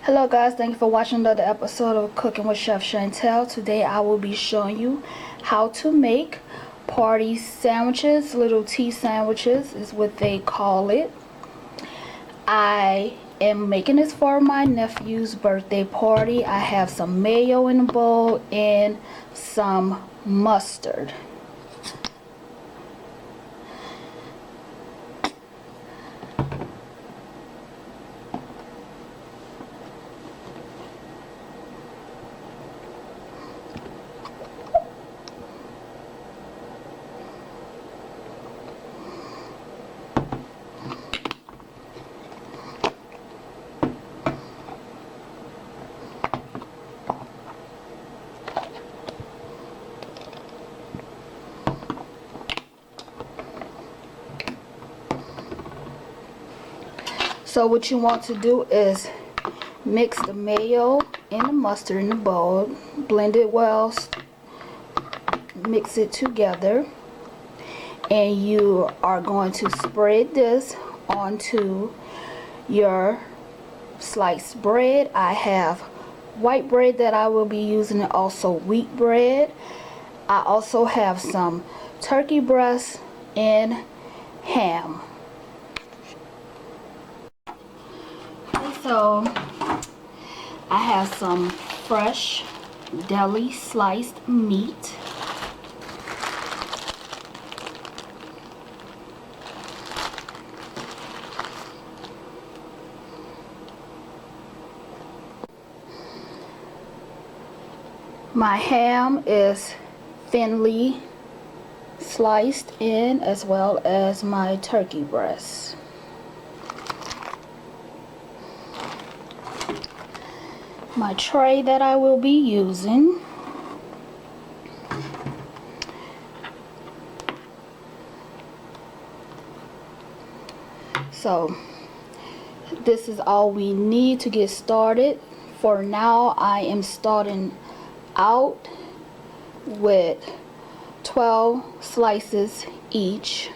Hello guys, thank you for watching another episode of Cooking with Chef Chantel. Today I will be showing you how to make party sandwiches. Little tea sandwiches is what they call it. I am making this for my nephew's birthday party. I have some mayo in the bowl and some mustard. So what you want to do is mix the mayo and the mustard in the bowl, blend it well, mix it together, and you are going to spread this onto your sliced bread. I have white bread that I will be using, and also wheat bread. I also have some turkey breast and ham. So I have some fresh deli sliced meat. My ham is thinly sliced in, as well as my turkey breast. My tray that I will be using, so this is all we need to get started. For now, I am starting out with 12 slices each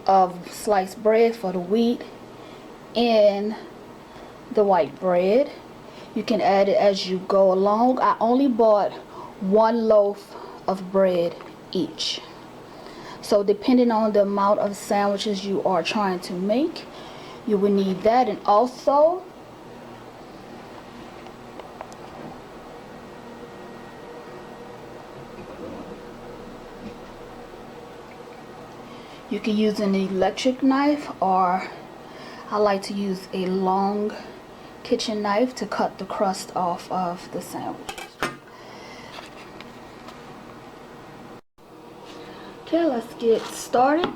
of sliced bread for the wheat and the white bread. You can add it as you go along. I only bought one loaf of bread each. So depending on the amount of sandwiches you are trying to make, you will need that. And also you can use an electric knife, or I like to use a long kitchen knife to cut the crust off of the sandwiches. Okay, let's get started.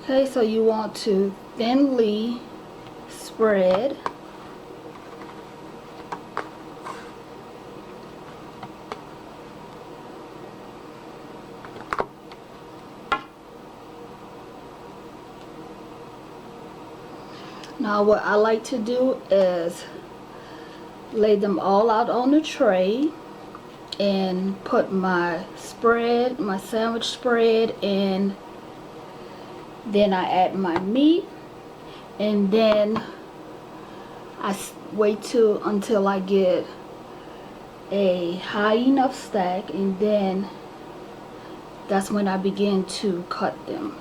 Okay, so you want to thinly spread. Now what I like to do is lay them all out on the tray and put my spread, my sandwich spread, and then I add my meat, and then I wait until I get a high enough stack, and then that's when I begin to cut them.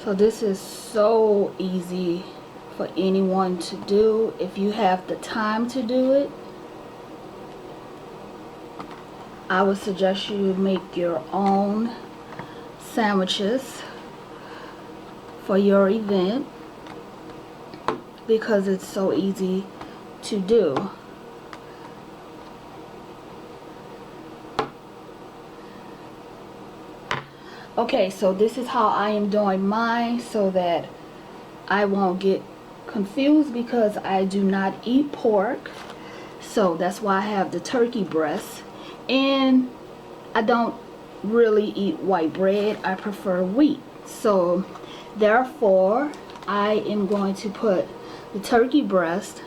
So this is so easy for anyone to do if you have the time to do it. I would suggest you make your own sandwiches for your event because it's so easy to do. Okay, so this is how I am doing mine so that I won't get confused because I do not eat pork. So that's why I have the turkey breast. And I don't really eat white bread. I prefer wheat. So therefore, I am going to put the turkey breast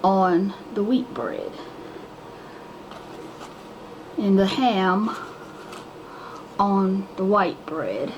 on the wheat bread. And the ham on the white bread.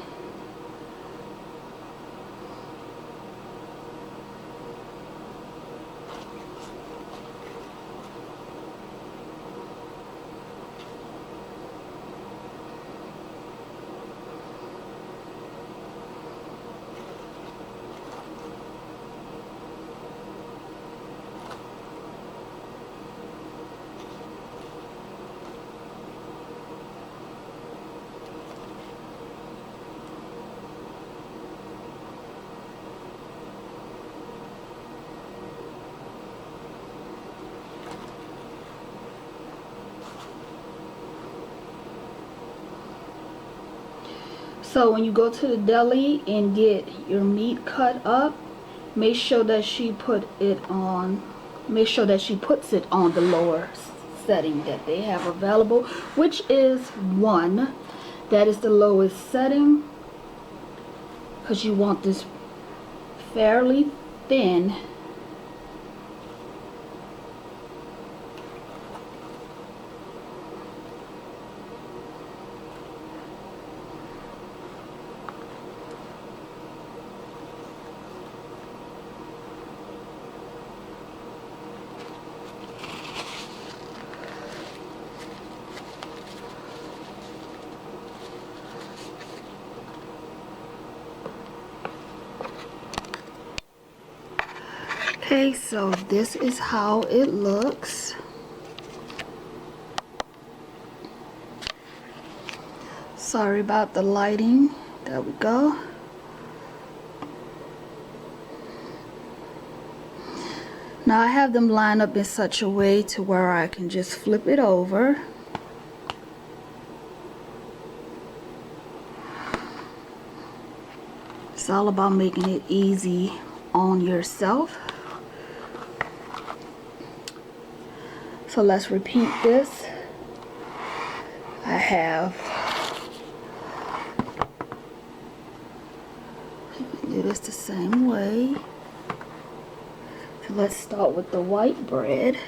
So when you go to the deli and get your meat cut up, make sure that she puts it on the lower setting that they have available, which is 1. That is the lowest setting because you want this fairly thin. Okay, so this is how it looks. Sorry about the lighting. There we go. Now I have them lined up in such a way to where I can just flip it over. It's all about making it easy on yourself. So let's repeat this. I have, do this the same way. So let's start with the white bread.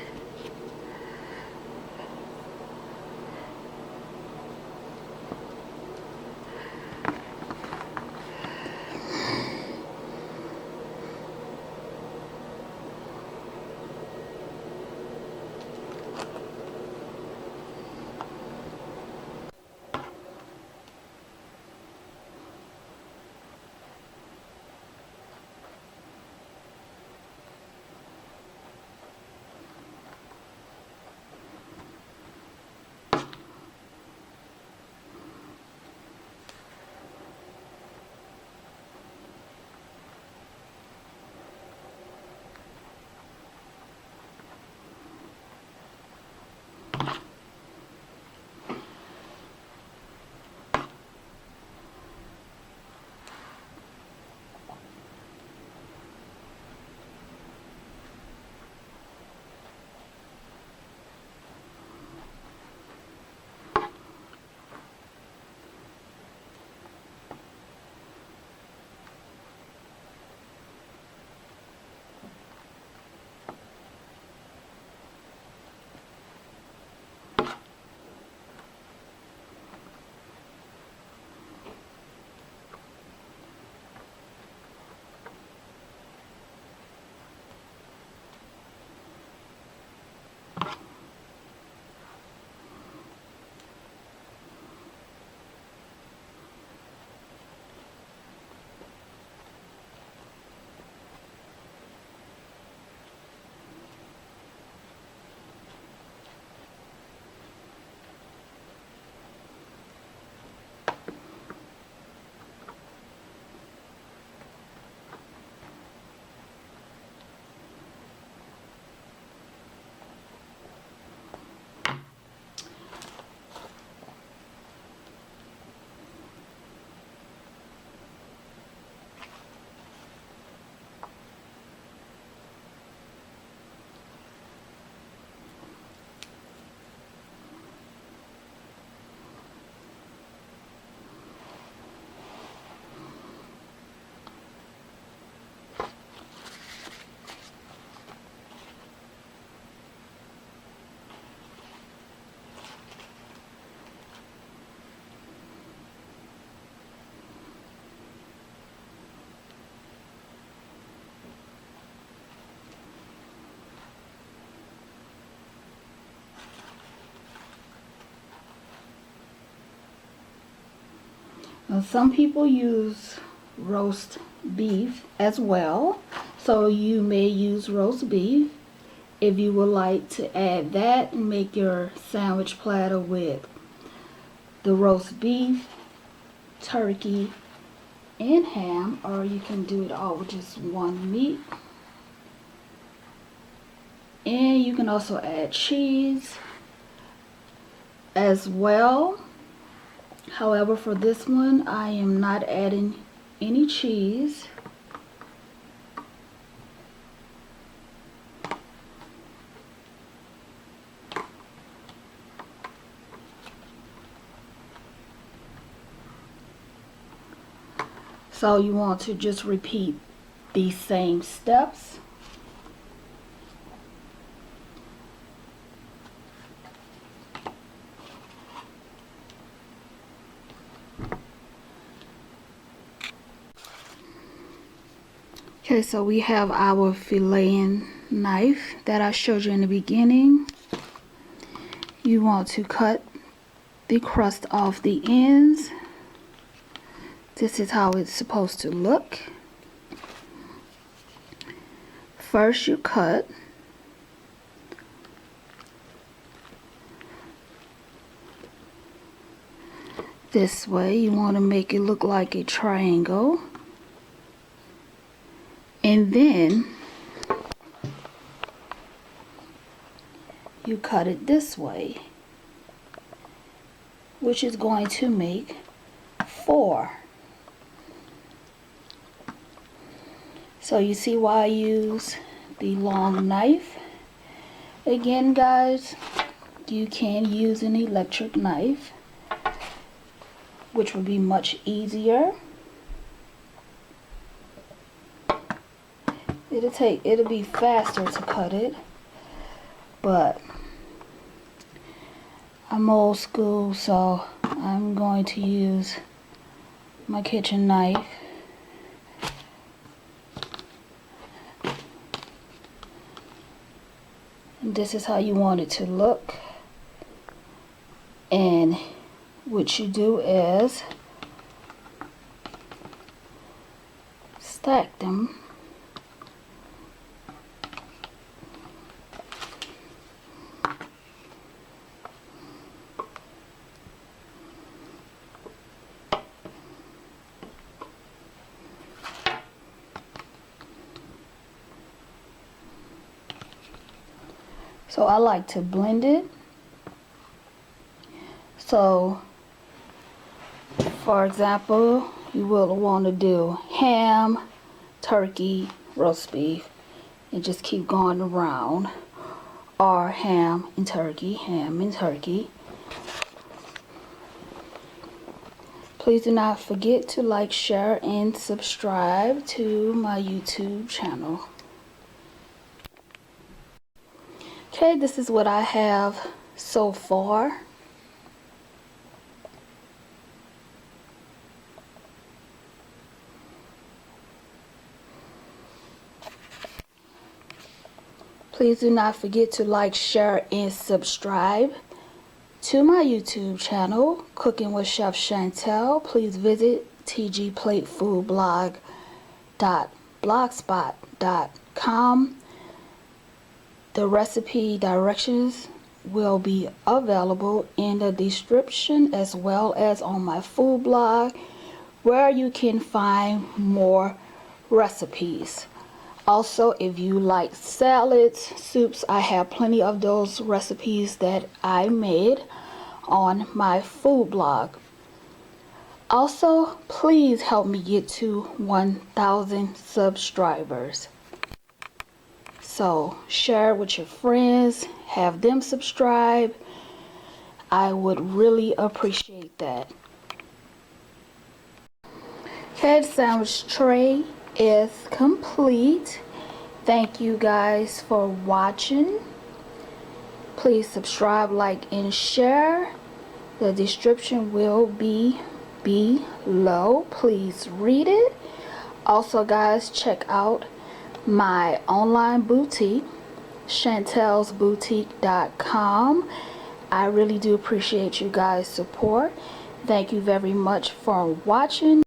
Now, some people use roast beef as well, so you may use roast beef if you would like to add that and make your sandwich platter with the roast beef, turkey, and ham, or you can do it all with just one meat. And you can also add cheese as well. However, for this one, I am not adding any cheese. So you want to just repeat these same steps. Okay, so we have our filleting knife that I showed you in the beginning. You want to cut the crust off the ends. This is how it's supposed to look. First you cut this way. You want to make it look like a triangle. And then you cut it this way, which is going to make 4. So you see why I use the long knife. Again, guys, you can use an electric knife, which would be much easier. It'll be faster to cut it, but I'm old school, so I'm going to use my kitchen knife. And this is how you want it to look. And what you do is stack them. So I like to blend it. So, for example, you will want to do ham, turkey, roast beef, and just keep going around. Or ham and turkey, ham and turkey. Please do not forget to like, share, and subscribe to my YouTube channel. Okay, this is what I have so far. Please do not forget to like, share, and subscribe to my YouTube channel, Cooking with Chef Chantel. Please visit tgplatefoodblog.blogspot.com. The recipe directions will be available in the description as well as on my food blog, where you can find more recipes. Also, if you like salads, soups, I have plenty of those recipes that I made on my food blog. Also, please help me get to 1,000 subscribers. So share with your friends, have them subscribe. I would really appreciate that. Okay, the sandwich tray is complete. Thank you guys for watching. Please subscribe, like, and share. The description will be below. Please read it. Also, guys, check out my online boutique, chantelsboutique.com. I really do appreciate you guys' support. Thank you very much for watching.